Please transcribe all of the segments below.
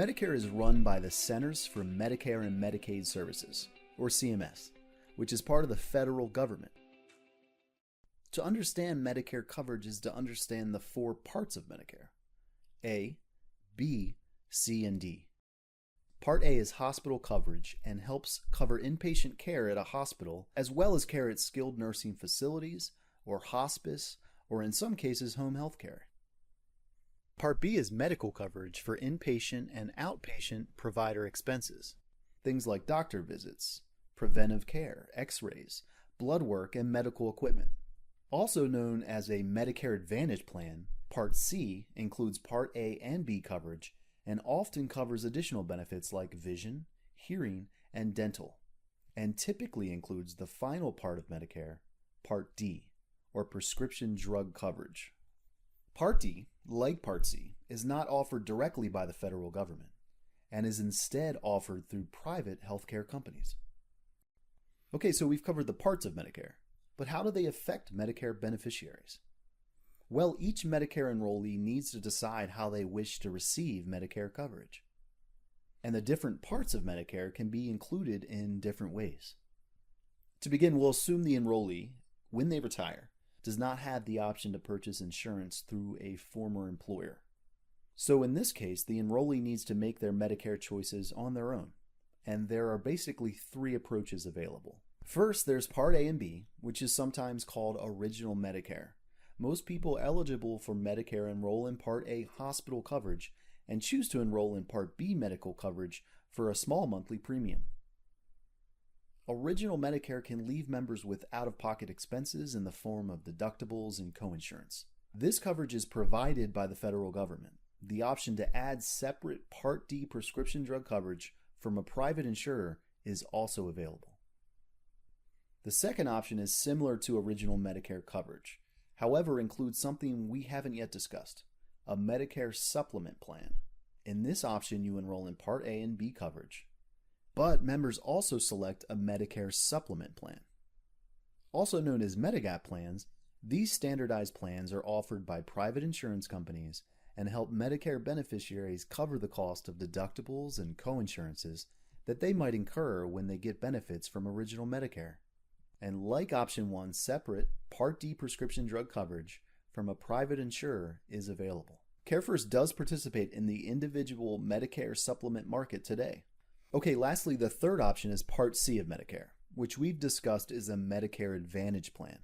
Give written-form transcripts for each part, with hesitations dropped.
Medicare is run by the Centers for Medicare and Medicaid Services, or CMS, which is part of the federal government. To understand Medicare coverage is to understand the 4 parts of Medicare: A, B, C, and D. Part A is hospital coverage and helps cover inpatient care at a hospital as well as care at skilled nursing facilities or hospice or in some cases home health care. Part B is medical coverage for inpatient and outpatient provider expenses, things like doctor visits, preventive care, x-rays, blood work, and medical equipment. Also known as a Medicare Advantage plan, Part C includes Part A and B coverage and often covers additional benefits like vision, hearing, and dental, and typically includes the final part of Medicare, Part D, or prescription drug coverage. Part D, like Part C, is not offered directly by the federal government and is instead offered through private healthcare companies. Okay, so we've covered the parts of Medicare, but how do they affect Medicare beneficiaries? Well, each Medicare enrollee needs to decide how they wish to receive Medicare coverage. And the different parts of Medicare can be included in different ways. To begin, we'll assume the enrollee, when they retire, does not have the option to purchase insurance through a former employer. So in this case, the enrollee needs to make their Medicare choices on their own, and there are basically 3 approaches available. First, there's Part A and B, which is sometimes called Original Medicare. Most people eligible for Medicare enroll in Part A hospital coverage and choose to enroll in Part B medical coverage for a small monthly premium. Original Medicare can leave members with out-of-pocket expenses in the form of deductibles and coinsurance. This coverage is provided by the federal government. The option to add separate Part D prescription drug coverage from a private insurer is also available. The second option is similar to Original Medicare coverage, however includes something we haven't yet discussed, a Medicare Supplement plan. In this option, you enroll in Part A and B coverage, but members also select a Medicare Supplement plan. Also known as Medigap Plans, these standardized plans are offered by private insurance companies and help Medicare beneficiaries cover the cost of deductibles and coinsurances that they might incur when they get benefits from Original Medicare. And like Option 1, separate Part D prescription drug coverage from a private insurer is available. CareFirst does participate in the individual Medicare supplement market today. Okay, lastly, the third option is Part C of Medicare, which we've discussed is a Medicare Advantage plan.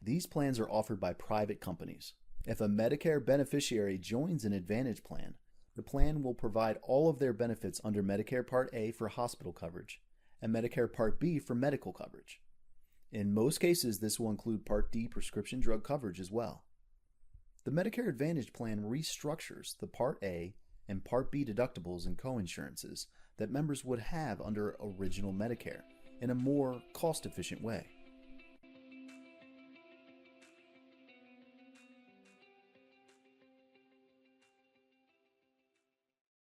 These plans are offered by private companies. If a Medicare beneficiary joins an Advantage plan, the plan will provide all of their benefits under Medicare Part A for hospital coverage and Medicare Part B for medical coverage. In most cases, this will include Part D prescription drug coverage as well. The Medicare Advantage plan restructures the Part A and Part B deductibles and coinsurances that members would have under Original Medicare in a more cost-efficient way.